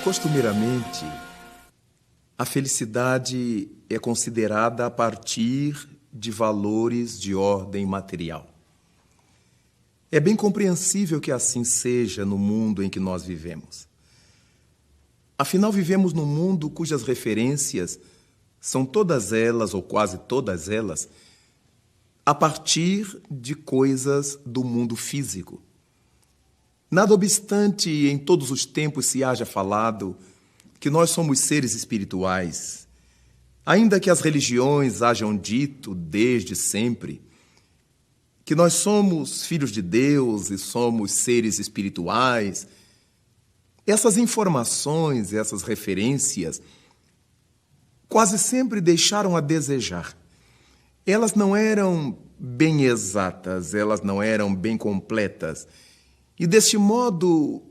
Costumeiramente, a felicidade é considerada a partir de valores de ordem material. É bem compreensível que assim seja no mundo em que nós vivemos. Afinal, vivemos num mundo cujas referências são todas elas, ou quase todas elas, a partir de coisas do mundo físico. Nada obstante, em todos os tempos se haja falado que nós somos seres espirituais, ainda que as religiões hajam dito desde sempre que nós somos filhos de Deus e somos seres espirituais, essas informações, essas referências, quase sempre deixaram a desejar. Elas não eram bem exatas, elas não eram bem completas. E, deste modo,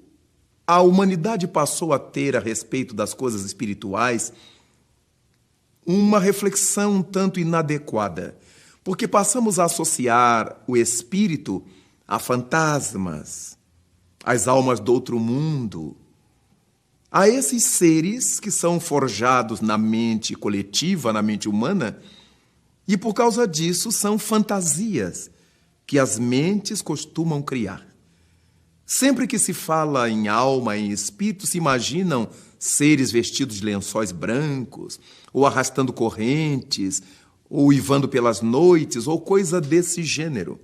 a humanidade passou a ter, a respeito das coisas espirituais, uma reflexão um tanto inadequada, porque passamos a associar o espírito a fantasmas, às almas do outro mundo, a esses seres que são forjados na mente coletiva, na mente humana, e por causa disso são fantasias que as mentes costumam criar. Sempre que se fala em alma, em espírito, se imaginam seres vestidos de lençóis brancos, ou arrastando correntes, ou uivando pelas noites, ou coisa desse gênero.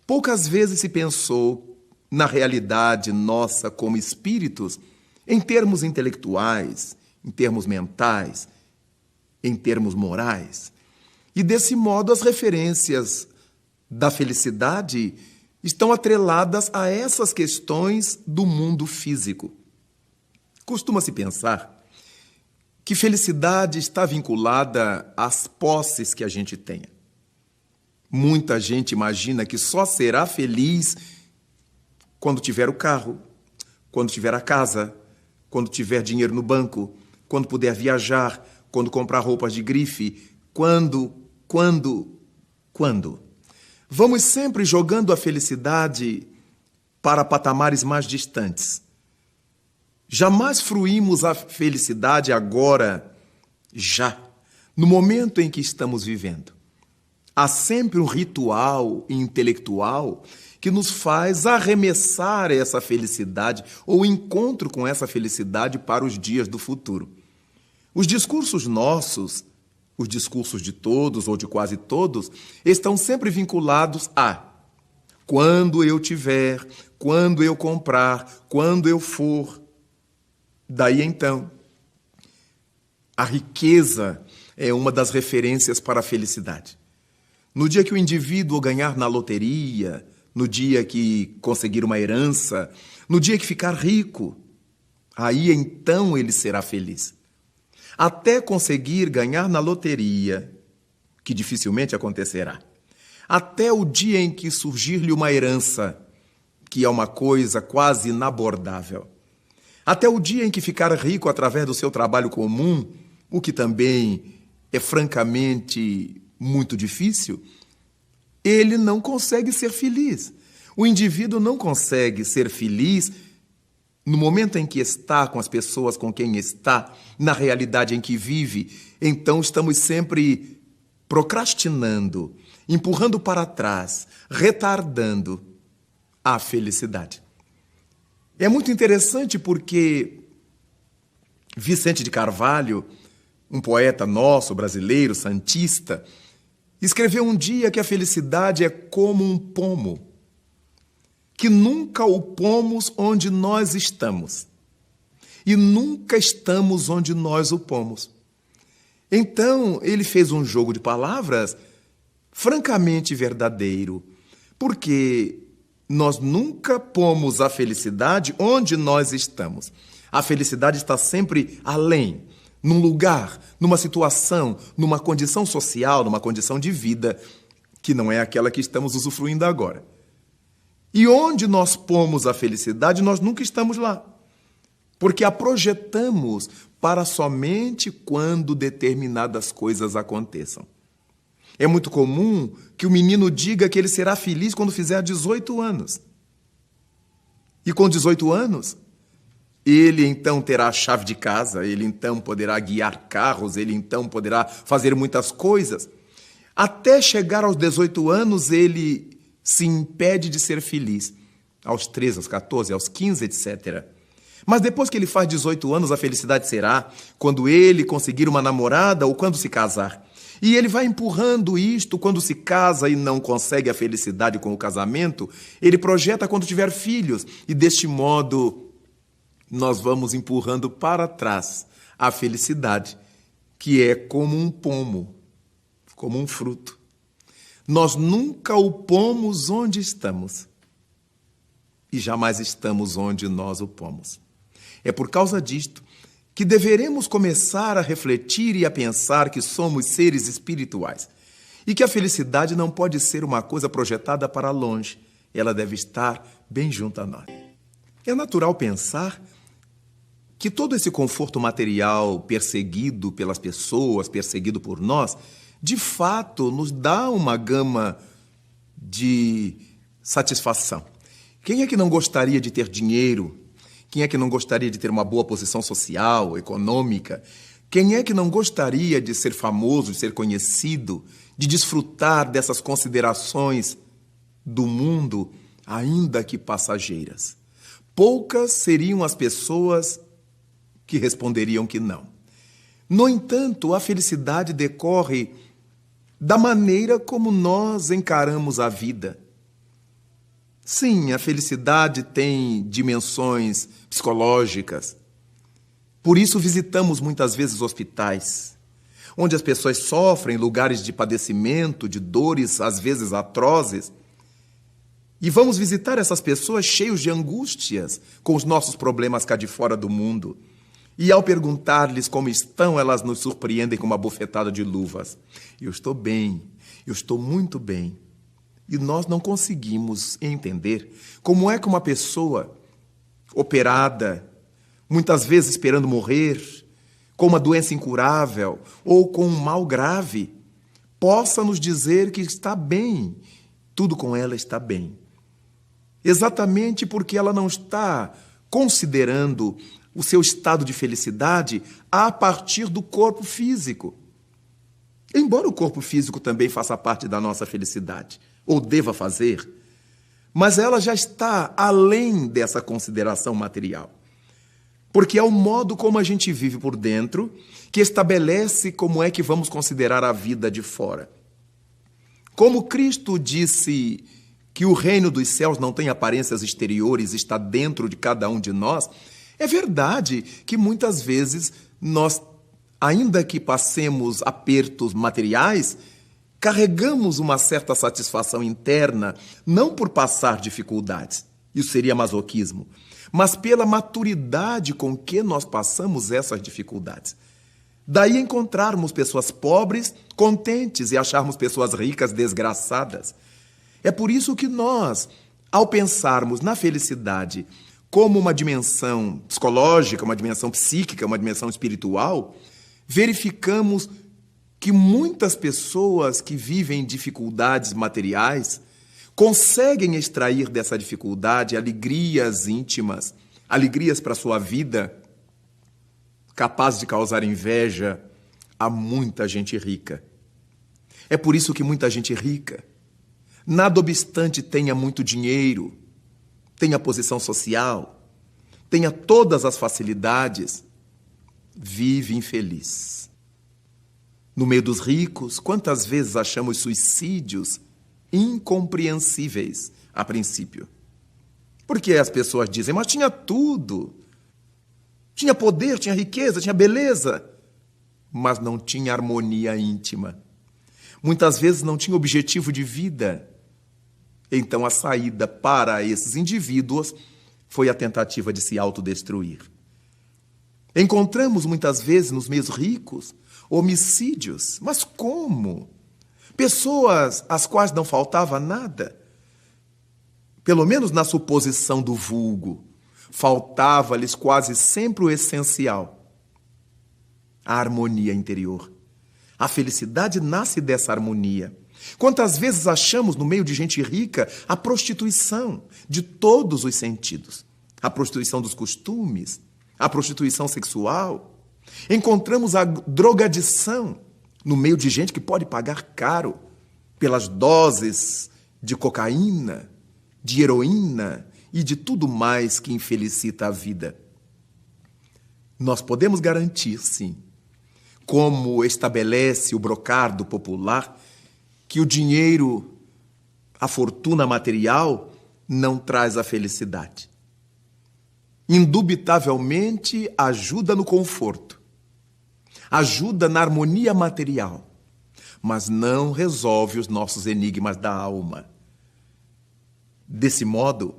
Poucas vezes se pensou na realidade nossa como espíritos em termos intelectuais, em termos mentais, em termos morais. E, desse modo, as referências da felicidade estão atreladas a essas questões do mundo físico. Costuma-se pensar que felicidade está vinculada às posses que a gente tenha. Muita gente imagina que só será feliz quando tiver o carro, quando tiver a casa, quando tiver dinheiro no banco, quando puder viajar, quando comprar roupas de grife, quando. Vamos sempre jogando a felicidade para patamares mais distantes. Jamais fruímos a felicidade agora, já, no momento em que estamos vivendo. Há sempre um ritual intelectual que nos faz arremessar essa felicidade ou o encontro com essa felicidade para os dias do futuro. Os discursos nossos, os discursos de todos ou de quase todos, estão sempre vinculados a quando eu tiver, quando eu comprar, quando eu for. Daí então, a riqueza é uma das referências para a felicidade. No dia que o indivíduo ganhar na loteria, no dia que conseguir uma herança, no dia que ficar rico, aí então ele será feliz. Até conseguir ganhar na loteria, que dificilmente acontecerá. Até o dia em que surgir-lhe uma herança, que é uma coisa quase inabordável. Até o dia em que ficar rico através do seu trabalho comum, o que também é francamente muito difícil, ele não consegue ser feliz. O indivíduo não consegue ser feliz no momento em que está, com as pessoas com quem está, na realidade em que vive. Então estamos sempre procrastinando, empurrando para trás, retardando a felicidade. É muito interessante porque Vicente de Carvalho, um poeta nosso, brasileiro, santista, escreveu um dia que a felicidade é como um pomo, que nunca o pomos onde nós estamos e nunca estamos onde nós o pomos. Então, ele fez um jogo de palavras francamente verdadeiro, porque nós nunca pomos a felicidade onde nós estamos. A felicidade está sempre além, num lugar, numa situação, numa condição social, numa condição de vida, que não é aquela que estamos usufruindo agora. E onde nós pomos a felicidade, nós nunca estamos lá, porque a projetamos para somente quando determinadas coisas aconteçam. É muito comum que o menino diga que ele será feliz quando fizer 18 anos. E com 18 anos, Ele então terá a chave de casa, ele então poderá guiar carros, ele então poderá fazer muitas coisas. Até chegar aos 18 anos, ele se impede de ser feliz. Aos 13, aos 14, aos 15, etc. Mas depois que ele faz 18 anos, a felicidade será quando ele conseguir uma namorada ou quando se casar. E ele vai empurrando isto quando se casa e não consegue a felicidade com o casamento, ele projeta quando tiver filhos. E deste modo, nós vamos empurrando para trás a felicidade, que é como um pomo, como um fruto. Nós nunca o pomos onde estamos e jamais estamos onde nós o pomos. É por causa disto que deveremos começar a refletir e a pensar que somos seres espirituais e que a felicidade não pode ser uma coisa projetada para longe, ela deve estar bem junto a nós. É natural pensar que todo esse conforto material perseguido pelas pessoas, perseguido por nós, de fato nos dá uma gama de satisfação. Quem é que não gostaria de ter dinheiro? Quem é que não gostaria de ter uma boa posição social, econômica? Quem é que não gostaria de ser famoso, de ser conhecido, de desfrutar dessas considerações do mundo, ainda que passageiras? Poucas seriam as pessoas que responderiam que não. No entanto, a felicidade decorre da maneira como nós encaramos a vida. Sim, a felicidade tem dimensões psicológicas. Por isso visitamos muitas vezes hospitais, onde as pessoas sofrem, lugares de padecimento, de dores, às vezes atrozes. E vamos visitar essas pessoas cheios de angústias, com os nossos problemas cá de fora do mundo. E ao perguntar-lhes como estão, elas nos surpreendem com uma bofetada de luvas. Eu estou bem, eu estou muito bem. E nós não conseguimos entender como é que uma pessoa operada, muitas vezes esperando morrer, com uma doença incurável ou com um mal grave, possa nos dizer que está bem, tudo com ela está bem. Exatamente porque ela não está considerando o seu estado de felicidade a partir do corpo físico. Embora o corpo físico também faça parte da nossa felicidade, ou deva fazer, mas ela já está além dessa consideração material. Porque é o modo como a gente vive por dentro que estabelece como é que vamos considerar a vida de fora. Como Cristo disse que o reino dos céus não tem aparências exteriores, está dentro de cada um de nós, é verdade que muitas vezes nós, ainda que passemos apertos materiais, carregamos uma certa satisfação interna, não por passar dificuldades, isso seria masoquismo, mas pela maturidade com que nós passamos essas dificuldades. Daí encontrarmos pessoas pobres, contentes, e acharmos pessoas ricas, desgraçadas. É por isso que nós, ao pensarmos na felicidade como uma dimensão psicológica, uma dimensão psíquica, uma dimensão espiritual, verificamos que muitas pessoas que vivem dificuldades materiais conseguem extrair dessa dificuldade alegrias íntimas, alegrias para a sua vida, capazes de causar inveja a muita gente rica. É por isso que muita gente rica, nada obstante tenha muito dinheiro, tenha posição social, tenha todas as facilidades, vive infeliz. No meio dos ricos, quantas vezes achamos suicídios incompreensíveis a princípio? Porque as pessoas dizem, mas tinha tudo. Tinha poder, tinha riqueza, tinha beleza, mas não tinha harmonia íntima. Muitas vezes não tinha objetivo de vida. Então a saída para esses indivíduos foi a tentativa de se autodestruir. Encontramos muitas vezes nos meios ricos homicídios. Mas como? Pessoas às quais não faltava nada. Pelo menos na suposição do vulgo, faltava-lhes quase sempre o essencial: a harmonia interior. A felicidade nasce dessa harmonia. Quantas vezes achamos no meio de gente rica a prostituição de todos os sentidos, a prostituição dos costumes, a prostituição sexual, encontramos a drogadição no meio de gente que pode pagar caro pelas doses de cocaína, de heroína e de tudo mais que infelicita a vida. Nós podemos garantir, sim, como estabelece o brocardo popular, que o dinheiro, a fortuna material, não traz a felicidade. Indubitavelmente ajuda no conforto, ajuda na harmonia material, mas não resolve os nossos enigmas da alma. Desse modo,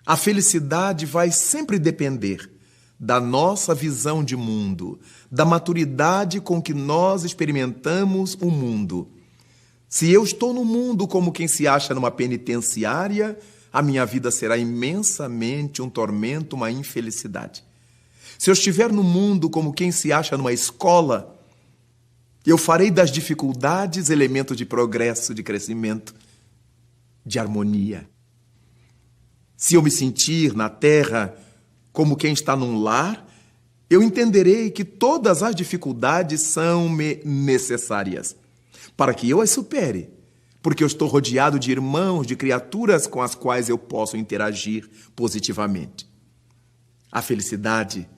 a felicidade vai sempre depender da nossa visão de mundo, da maturidade com que nós experimentamos o mundo. Se eu estou no mundo como quem se acha numa penitenciária, a minha vida será imensamente um tormento, uma infelicidade. Se eu estiver no mundo como quem se acha numa escola, eu farei das dificuldades elemento de progresso, de crescimento, de harmonia. Se eu me sentir na terra como quem está num lar, eu entenderei que todas as dificuldades são-me necessárias para que eu as supere, porque eu estou rodeado de irmãos, de criaturas com as quais eu posso interagir positivamente. A felicidade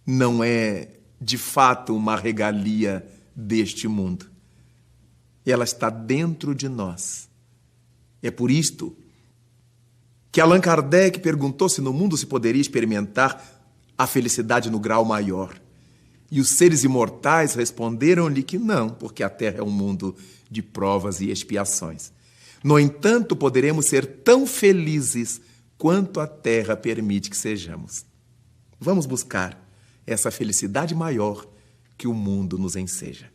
não é, de fato, uma regalia deste mundo. Ela está dentro de nós. É por isto que Allan Kardec perguntou se no mundo se poderia experimentar a felicidade no grau maior. E os seres imortais responderam-lhe que não, porque a Terra é um mundo de provas e expiações. No entanto, poderemos ser tão felizes quanto a Terra permite que sejamos. Vamos buscar essa felicidade maior que o mundo nos enseja.